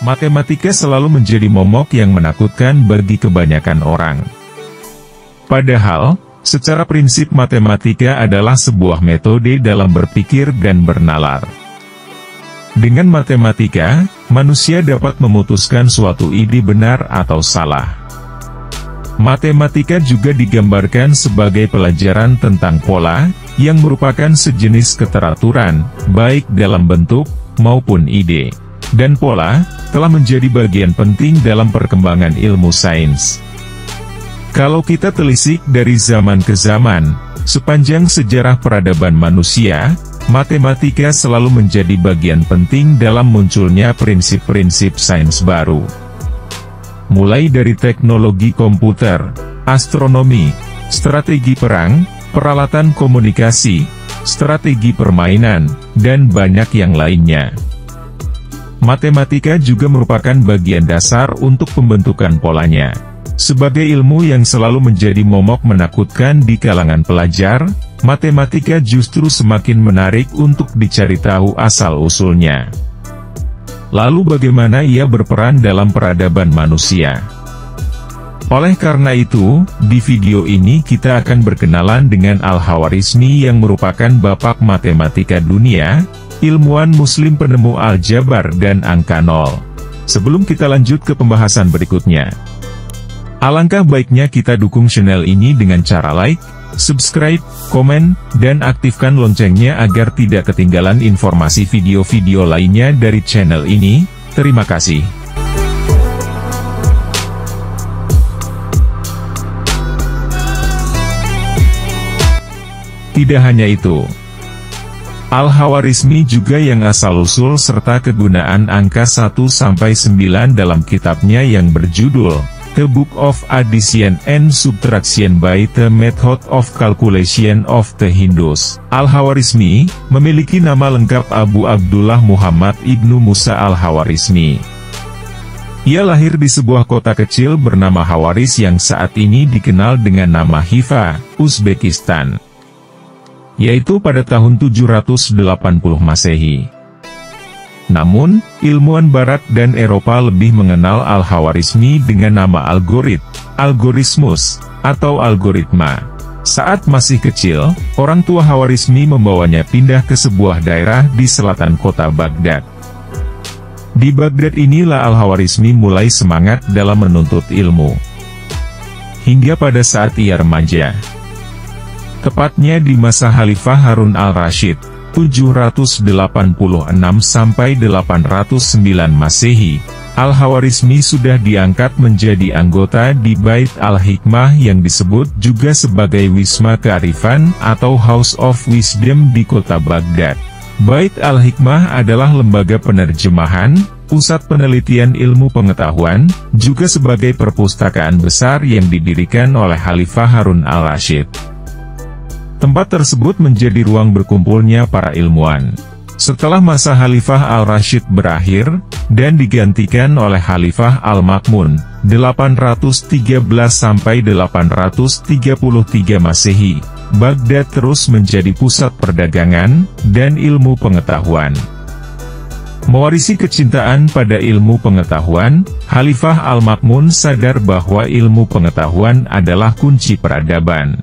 Matematika selalu menjadi momok yang menakutkan bagi kebanyakan orang. Padahal, secara prinsip matematika adalah sebuah metode dalam berpikir dan bernalar. Dengan matematika, manusia dapat memutuskan suatu ide benar atau salah. Matematika juga digambarkan sebagai pelajaran tentang pola, yang merupakan sejenis keteraturan, baik dalam bentuk, maupun ide. Dan pola, telah menjadi bagian penting dalam perkembangan ilmu sains. Kalau kita telisik dari zaman ke zaman, sepanjang sejarah peradaban manusia, matematika selalu menjadi bagian penting dalam munculnya prinsip-prinsip sains baru. Mulai dari teknologi komputer, astronomi, strategi perang, peralatan komunikasi, strategi permainan, dan banyak yang lainnya. Matematika juga merupakan bagian dasar untuk pembentukan polanya. Sebagai ilmu yang selalu menjadi momok menakutkan di kalangan pelajar, matematika justru semakin menarik untuk dicari tahu asal-usulnya. Lalu bagaimana ia berperan dalam peradaban manusia? Oleh karena itu, di video ini kita akan berkenalan dengan Al-Khawarizmi yang merupakan bapak matematika dunia, ilmuwan muslim penemu aljabar dan angka nol. Sebelum kita lanjut ke pembahasan berikutnya, alangkah baiknya kita dukung channel ini dengan cara like, subscribe, komen, dan aktifkan loncengnya agar tidak ketinggalan informasi video-video lainnya dari channel ini. Terima kasih. Tidak hanya itu, Al-Khawarizmi juga yang asal-usul serta kegunaan angka 1-9 dalam kitabnya yang berjudul The Book of Addition and Subtraction by the Method of Calculation of the Hindus. Al-Khawarizmi memiliki nama lengkap Abu Abdullah Muhammad Ibnu Musa Al-Khawarizmi. Ia lahir di sebuah kota kecil bernama Khawarizm yang saat ini dikenal dengan nama Khiva, Uzbekistan, yaitu pada tahun 780 Masehi. Namun, ilmuwan Barat dan Eropa lebih mengenal Al-Khawarizmi dengan nama algoritmus, atau algoritma. Saat masih kecil, orang tua Khawarizmi membawanya pindah ke sebuah daerah di selatan kota Baghdad. Di Baghdad inilah Al-Khawarizmi mulai semangat dalam menuntut ilmu. Hingga pada saat ia remaja, tepatnya di masa Khalifah Harun al-Rasyid, 786-809 Masehi, Al-Khawarizmi sudah diangkat menjadi anggota di Bait al-Hikmah yang disebut juga sebagai Wisma Kearifan atau House of Wisdom di kota Baghdad. Bait al-Hikmah adalah lembaga penerjemahan, pusat penelitian ilmu pengetahuan, juga sebagai perpustakaan besar yang didirikan oleh Khalifah Harun al-Rasyid. Tempat tersebut menjadi ruang berkumpulnya para ilmuwan. Setelah masa Khalifah al-Rasyid berakhir, dan digantikan oleh Khalifah al-Ma'mun, 813-833 Masehi, Baghdad terus menjadi pusat perdagangan, dan ilmu pengetahuan. Mewarisi kecintaan pada ilmu pengetahuan, Khalifah al-Ma'mun sadar bahwa ilmu pengetahuan adalah kunci peradaban.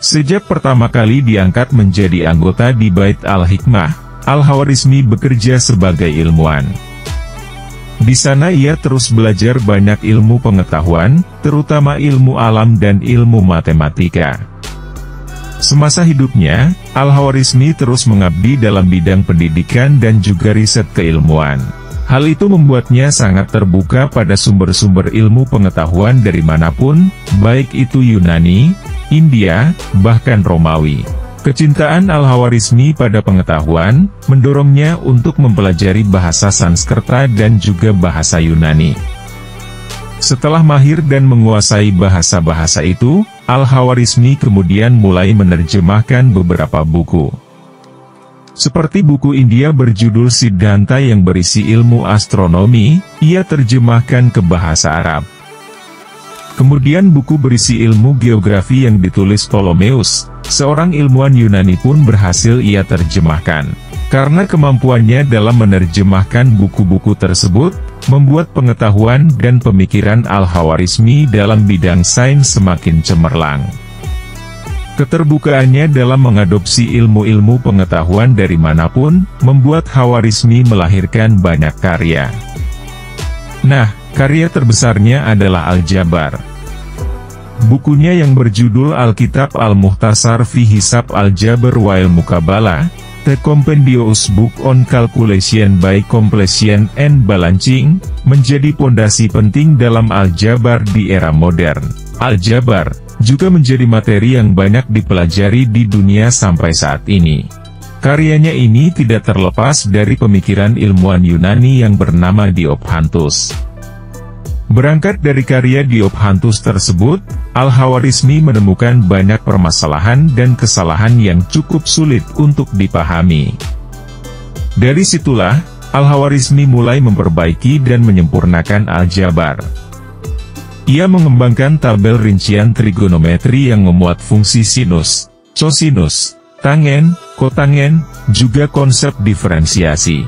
Sejak pertama kali diangkat menjadi anggota di Bait al-Hikmah, Al-Khawarizmi bekerja sebagai ilmuwan. Di sana ia terus belajar banyak ilmu pengetahuan, terutama ilmu alam dan ilmu matematika. Semasa hidupnya, Al-Khawarizmi terus mengabdi dalam bidang pendidikan dan juga riset keilmuan. Hal itu membuatnya sangat terbuka pada sumber-sumber ilmu pengetahuan dari manapun, baik itu Yunani, India, bahkan Romawi. Kecintaan Al-Khawarizmi pada pengetahuan, mendorongnya untuk mempelajari bahasa Sanskerta dan juga bahasa Yunani. Setelah mahir dan menguasai bahasa-bahasa itu, Al-Khawarizmi kemudian mulai menerjemahkan beberapa buku. Seperti buku India berjudul Siddhanta yang berisi ilmu astronomi, ia terjemahkan ke bahasa Arab. Kemudian buku berisi ilmu geografi yang ditulis Ptolemeus, seorang ilmuwan Yunani pun berhasil ia terjemahkan. Karena kemampuannya dalam menerjemahkan buku-buku tersebut, membuat pengetahuan dan pemikiran Al-Khawarizmi dalam bidang sains semakin cemerlang. Keterbukaannya dalam mengadopsi ilmu-ilmu pengetahuan dari manapun, membuat Khawarizmi melahirkan banyak karya. Nah, karya terbesarnya adalah Al-Jabar. Bukunya yang berjudul Al-Kitab Al-Mukhtasar fi Hisab Al-Jabar wal Muqabalah, The Compendious Book on Calculation by Completion and Balancing, menjadi pondasi penting dalam Al-Jabar di era modern. Al-Jabar juga menjadi materi yang banyak dipelajari di dunia sampai saat ini. Karyanya ini tidak terlepas dari pemikiran ilmuwan Yunani yang bernama Diophantus. Berangkat dari karya Diophantus tersebut, Al-Khawarizmi menemukan banyak permasalahan dan kesalahan yang cukup sulit untuk dipahami. Dari situlah, Al-Khawarizmi mulai memperbaiki dan menyempurnakan Al-Jabar. Ia mengembangkan tabel rincian trigonometri yang memuat fungsi sinus, cosinus, tangen, kotangen, juga konsep diferensiasi.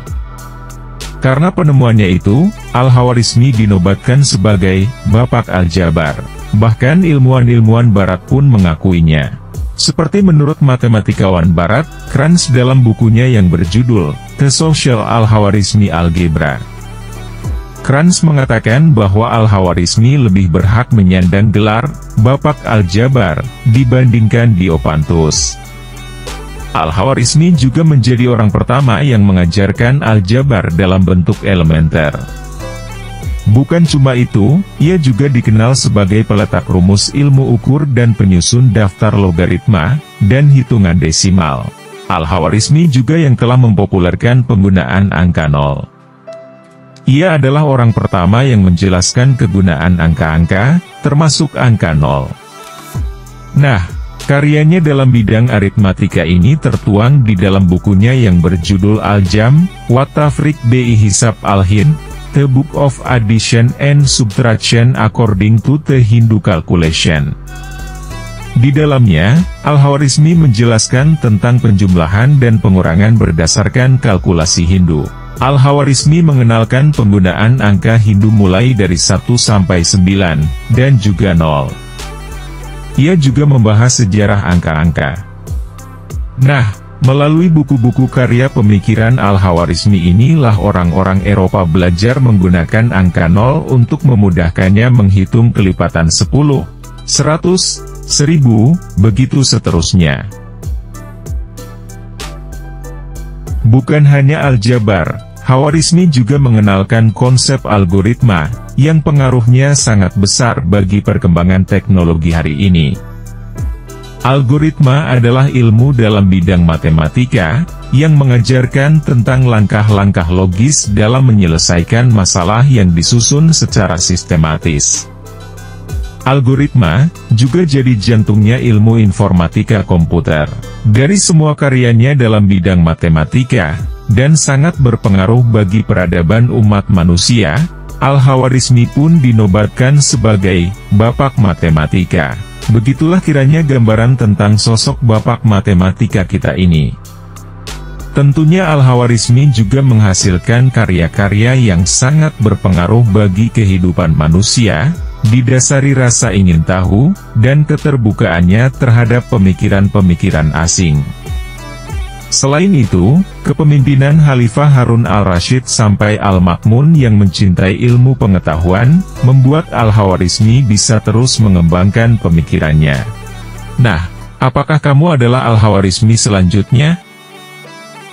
Karena penemuannya itu, Al-Khawarizmi dinobatkan sebagai Bapak Al-Jabar. Bahkan ilmuwan-ilmuwan Barat pun mengakuinya. Seperti menurut matematikawan Barat, Kranz dalam bukunya yang berjudul The Social Al-Khawarizmi Algebra. Kranz mengatakan bahwa Al-Khawarizmi lebih berhak menyandang gelar Bapak Al-Jabar dibandingkan Diophantus. Al-Khawarizmi juga menjadi orang pertama yang mengajarkan Al-Jabar dalam bentuk elementer. Bukan cuma itu, ia juga dikenal sebagai peletak rumus ilmu ukur dan penyusun daftar logaritma dan hitungan desimal. Al-Khawarizmi juga yang telah mempopulerkan penggunaan angka nol. Ia adalah orang pertama yang menjelaskan kegunaan angka-angka, termasuk angka nol. Nah, karyanya dalam bidang aritmatika ini tertuang di dalam bukunya yang berjudul Al-Jam, wa Tafriq bi Hisab Al-Hind, The Book of Addition and Subtraction According to the Hindu Calculation. Di dalamnya, Al-Khawarizmi menjelaskan tentang penjumlahan dan pengurangan berdasarkan kalkulasi Hindu. Al-Khawarizmi mengenalkan penggunaan angka Hindu mulai dari 1 sampai 9, dan juga 0. Ia juga membahas sejarah angka-angka. Nah, melalui buku-buku karya pemikiran Al-Khawarizmi inilah orang-orang Eropa belajar menggunakan angka 0 untuk memudahkannya menghitung kelipatan 10, 100, 1000, begitu seterusnya. Bukan hanya Al-Jabar, Khawarizmi juga mengenalkan konsep algoritma, yang pengaruhnya sangat besar bagi perkembangan teknologi hari ini. Algoritma adalah ilmu dalam bidang matematika, yang mengajarkan tentang langkah-langkah logis dalam menyelesaikan masalah yang disusun secara sistematis. Algoritma juga jadi jantungnya ilmu informatika komputer. Dari semua karyanya dalam bidang matematika, dan sangat berpengaruh bagi peradaban umat manusia, Al-Khawarizmi pun dinobatkan sebagai Bapak Matematika. Begitulah kiranya gambaran tentang sosok Bapak Matematika kita ini. Tentunya Al-Khawarizmi juga menghasilkan karya-karya yang sangat berpengaruh bagi kehidupan manusia, didasari rasa ingin tahu, dan keterbukaannya terhadap pemikiran-pemikiran asing. Selain itu, kepemimpinan Khalifah Harun al-Rasyid sampai Al-Ma'mun yang mencintai ilmu pengetahuan, membuat Al-Khawarizmi bisa terus mengembangkan pemikirannya. Nah, apakah kamu adalah Al-Khawarizmi selanjutnya?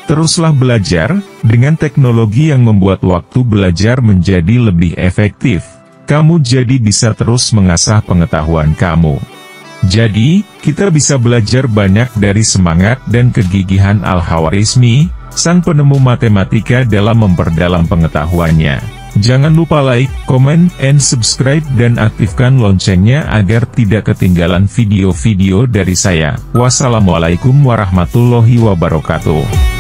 Teruslah belajar, dengan teknologi yang membuat waktu belajar menjadi lebih efektif. Kamu jadi bisa terus mengasah pengetahuan kamu. Jadi, kita bisa belajar banyak dari semangat dan kegigihan Al-Khawarizmi, sang penemu matematika dalam memperdalam pengetahuannya. Jangan lupa like, comment, and subscribe dan aktifkan loncengnya agar tidak ketinggalan video-video dari saya. Wassalamualaikum warahmatullahi wabarakatuh.